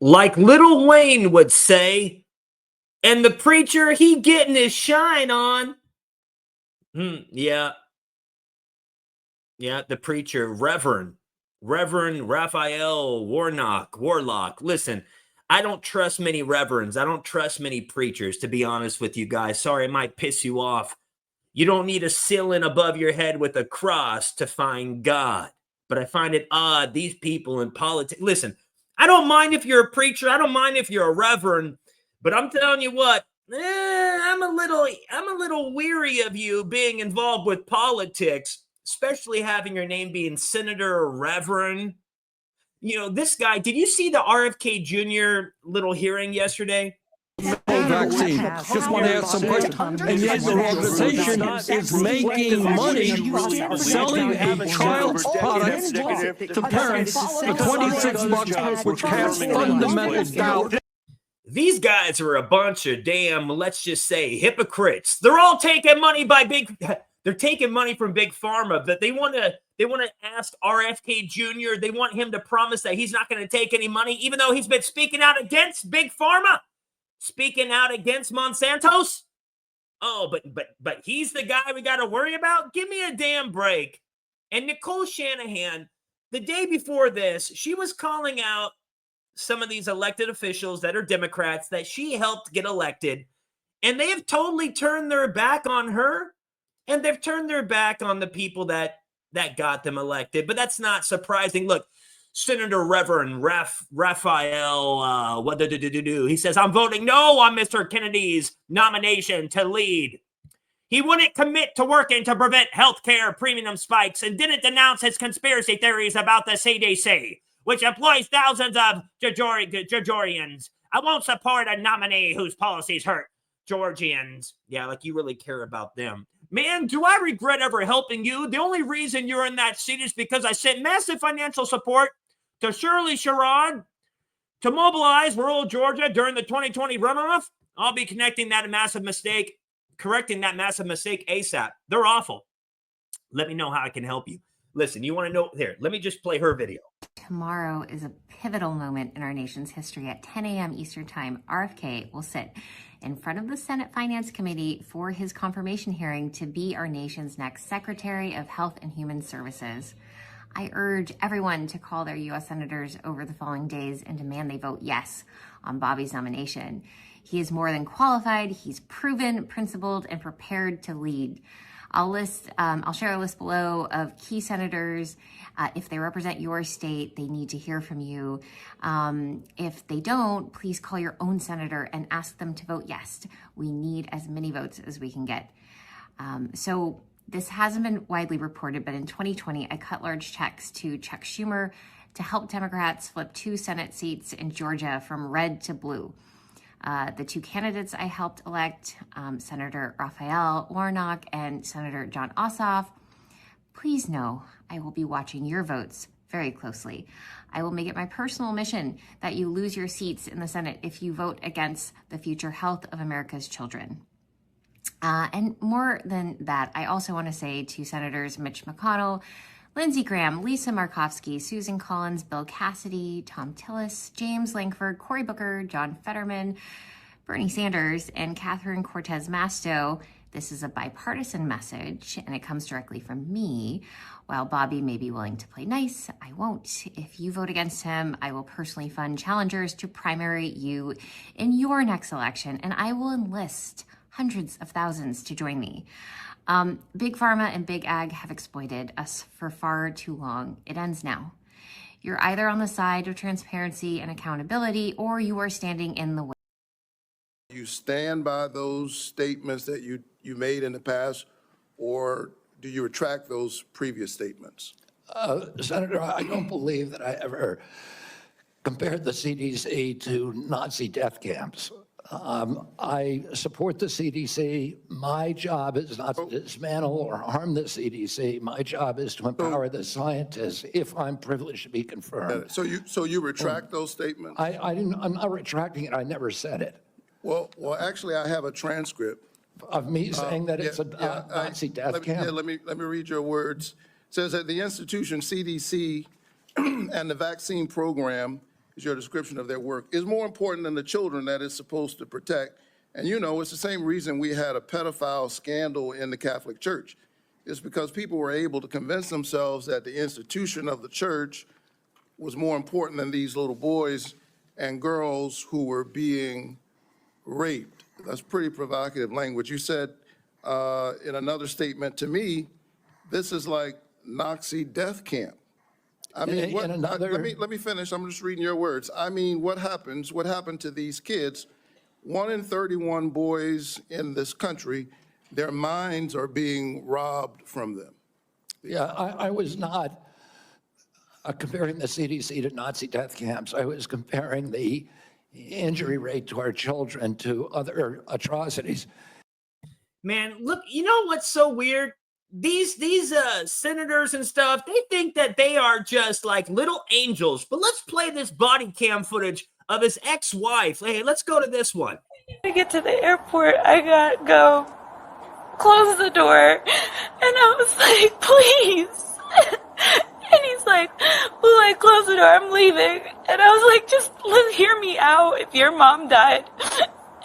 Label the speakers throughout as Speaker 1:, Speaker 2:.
Speaker 1: like Lil Wayne would say, and the preacher, he getting his shine on. Yeah, the preacher, Reverend Raphael Warnock. Listen, I don't trust many reverends. I don't trust many preachers, to be honest with you guys. Sorry, it might piss you off. You don't need a ceiling above your head with a cross to find God. But I find it odd, these people in politics. Listen, I don't mind if you're a preacher. I don't mind if you're a reverend. But I'm telling you what, I'm a little weary of you being involved with politics, especially having your name being senator or reverend. You know, this guy, did you see the RFK Jr. little hearing yesterday?
Speaker 2: Vaccine. Just want to ask some questions. And yet the organization is making money selling a child's product to parents for $26, which casts fundamental doubt.
Speaker 1: These guys are a bunch of damn, let's just say, hypocrites. They're all taking money they're taking money from Big Pharma, but they want to ask RFK Jr. They want him to promise that he's not going to take any money, even though he's been speaking out against Big Pharma. Speaking out against Monsanto's? Oh, but he's the guy we got to worry about? Give me a damn break. And Nicole Shanahan, the day before this, she was calling out some of these elected officials that are Democrats that she helped get elected, and they have totally turned their back on her, and they've turned their back on the people that got them elected. But that's not surprising. Look, Senator Reverend Raphael, he says, I'm voting no on Mr. Kennedy's nomination to lead. He wouldn't commit to working to prevent healthcare premium spikes and didn't denounce his conspiracy theories about the CDC, which employs thousands of Georgians. I won't support a nominee whose policies hurt Georgians. Yeah, like you really care about them. Man, do I regret ever helping you? The only reason you're in that seat is because I sent massive financial support to Shirley Sherrod to mobilize rural Georgia during the 2020 runoff. I'll be correcting that massive mistake ASAP. They're awful. Let me know how I can help you. Listen, you want to know? Here, let me just play her video.
Speaker 3: Tomorrow is a pivotal moment in our nation's history. At 10 a.m. Eastern Time, RFK will sit in front of the Senate Finance Committee for his confirmation hearing to be our nation's next Secretary of Health and Human Services. I urge everyone to call their U.S. senators over the following days and demand they vote yes on Bobby's nomination. He is more than qualified. He's proven, principled, and prepared to lead. I'll share a list below of key senators. If they represent your state, they need to hear from you. If they don't, please call your own senator and ask them to vote yes. We need as many votes as we can get. So this hasn't been widely reported, but in 2020, I cut large checks to Chuck Schumer to help Democrats flip 2 Senate seats in Georgia from red to blue. The 2 candidates I helped elect, Senator Raphael Warnock and Senator Jon Ossoff, please know I will be watching your votes very closely. I will make it my personal mission that you lose your seats in the Senate if you vote against the future health of America's children. And more than that, I also want to say to Senators Mitch McConnell, Lindsey Graham, Lisa Murkowski, Susan Collins, Bill Cassidy, Tom Tillis, James Lankford, Cory Booker, John Fetterman, Bernie Sanders, and Catherine Cortez Masto, this is a bipartisan message, and it comes directly from me. While Bobby may be willing to play nice, I won't. If you vote against him, I will personally fund challengers to primary you in your next election, and I will enlist hundreds of thousands to join me. Big Pharma and Big Ag have exploited us for far too long. It ends now. You're either on the side of transparency and accountability, or you are standing in the way.
Speaker 4: You stand by those statements that you made in the past, or do you retract those previous statements?
Speaker 2: Senator, I don't believe that I ever compared the CDC to Nazi death camps. I support the CDC. My job is not to dismantle or harm the CDC. My job is to empower the scientists if I'm privileged to be confirmed.
Speaker 4: So you retract those statements?
Speaker 2: I'm not retracting it. I never said it.
Speaker 4: Well, actually, I have a transcript
Speaker 2: Of me saying that it's a Nazi death camp?
Speaker 4: Let me read your words. It says that the institution CDC and the vaccine program is your description of their work, is more important than the children that it's supposed to protect. And you know, it's the same reason we had a pedophile scandal in the Catholic Church. It's because people were able to convince themselves that the institution of the church was more important than these little boys and girls who were being raped. That's pretty provocative language. You said in another statement to me, this is like Nazi death camp. I mean, let me finish. I'm just reading your words. I mean, what happened to these kids? 1 in 31 boys in this country, their minds are being robbed from them.
Speaker 2: Yeah, I was not comparing the CDC to Nazi death camps. I was comparing the injury rate to our children to other atrocities.
Speaker 1: Man, look, you know what's so weird? These senators and stuff, they think that they are just like little angels. But let's play this body cam footage of his ex-wife. Hey, let's go to this one.
Speaker 5: To get to the airport, I gotta go close the door. And I was like, please. And he's like, well, I close the door, I'm leaving. And I was like, just hear me out. If your mom died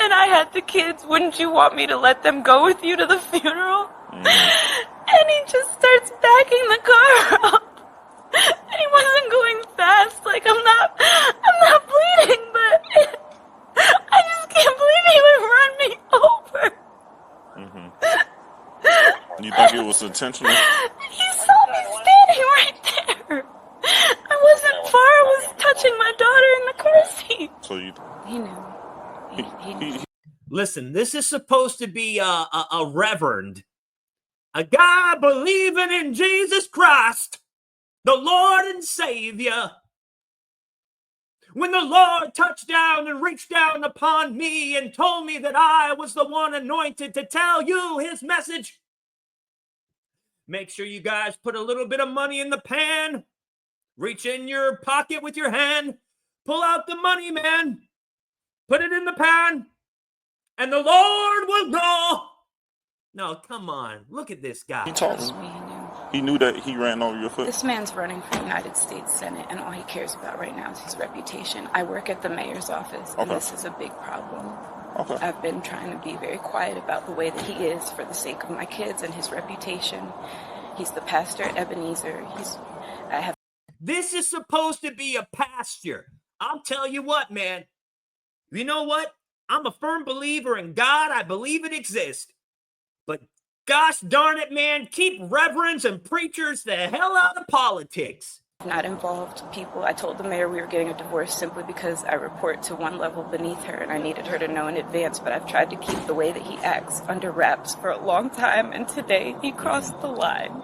Speaker 5: and I had the kids, wouldn't you want me to let them go with you to the funeral? And he just starts backing the car up. And he wasn't going fast. Like, I'm not bleeding, but I just can't believe he would run me over.
Speaker 6: You think it was intentional?
Speaker 5: He saw me standing right there. I wasn't far. I was touching my daughter in the car seat.
Speaker 6: So you...
Speaker 5: He knew. He knew.
Speaker 1: Listen, this is supposed to be a reverend. A guy believing in Jesus Christ, the Lord and Savior. When the Lord touched down and reached down upon me and told me that I was the one anointed to tell you his message. Make sure you guys put a little bit of money in the pan. Reach in your pocket with your hand. Pull out the money, man. Put it in the pan. And the Lord will know. No, come on. Look at this guy.
Speaker 6: He told
Speaker 5: Trust
Speaker 6: me.
Speaker 5: me, he knew.
Speaker 6: He knew that he ran over your foot.
Speaker 5: This man's running for United States Senate, and all he cares about right now is his reputation. I work at the mayor's office, and this is a big problem.
Speaker 6: Okay.
Speaker 5: I've been trying to be very quiet about the way that he is for the sake of my kids and his reputation. He's the pastor at Ebenezer.
Speaker 1: This is supposed to be a pasture. I'll tell you what, man. You know what? I'm a firm believer in God. I believe it exists. But gosh darn it, man, keep reverends and preachers the hell out of politics.
Speaker 5: Not involved people. I told the mayor we were getting a divorce simply because I report to one level beneath her and I needed her to know in advance, but I've tried to keep the way that he acts under wraps for a long time, and today he crossed the line.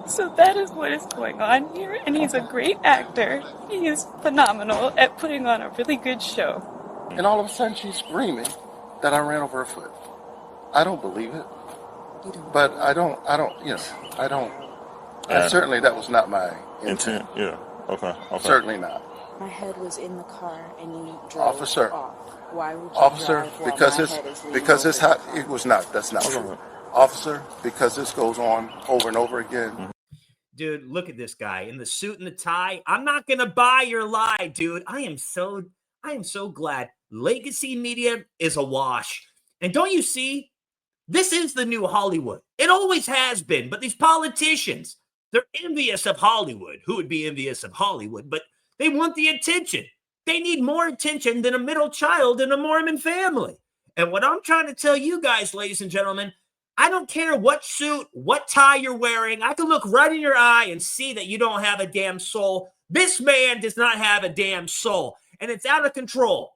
Speaker 5: So that is what is going on here, and he's a great actor. He is phenomenal at putting on a really good show.
Speaker 7: And all of a sudden she's screaming that I ran over her foot. I don't believe it. But I don't, certainly that was not my intent.
Speaker 6: Yeah. Okay.
Speaker 7: Certainly not.
Speaker 8: My head was in the car and you drove
Speaker 7: Officer.
Speaker 8: off. Why would you
Speaker 7: Officer,
Speaker 8: drive while
Speaker 7: because
Speaker 8: my
Speaker 7: it's,
Speaker 8: head is leaning
Speaker 7: because it's
Speaker 8: over
Speaker 7: hot, it was not, that's not true. Officer, because this goes on over and over again.
Speaker 1: Dude, look at this guy in the suit and the tie. I'm not going to buy your lie, dude. I am so glad legacy media is a wash. And don't you see? This is the new Hollywood. It always has been. But these politicians, they're envious of Hollywood. Who would be envious of Hollywood? But they want the attention. They need more attention than a middle child in a Mormon family. And what I'm trying to tell you guys, ladies and gentlemen, I don't care what suit, what tie you're wearing. I can look right in your eye and see that you don't have a damn soul. This man does not have a damn soul. And it's out of control.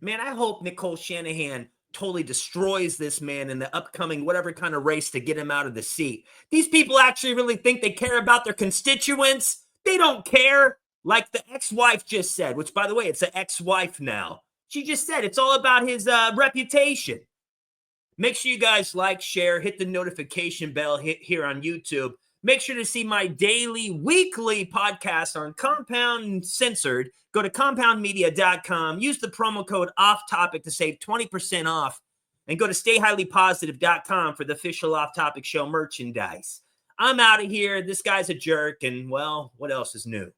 Speaker 1: Man, I hope Nicole Shanahan totally destroys this man in the upcoming whatever kind of race to get him out of the seat. These people actually really think they care about their constituents. They don't care. Like the ex-wife just said, which, by the way, it's an ex-wife now. She just said it's all about his reputation. Make sure you guys like, share, hit the notification bell here on YouTube. Make sure to see my daily, weekly podcast on Compound Censored. Go to compoundmedia.com. Use the promo code OFFTOPIC to save 20% off. And go to stayhighlypositive.com for the official Off Topic Show merchandise. I'm out of here. This guy's a jerk. And, well, what else is new?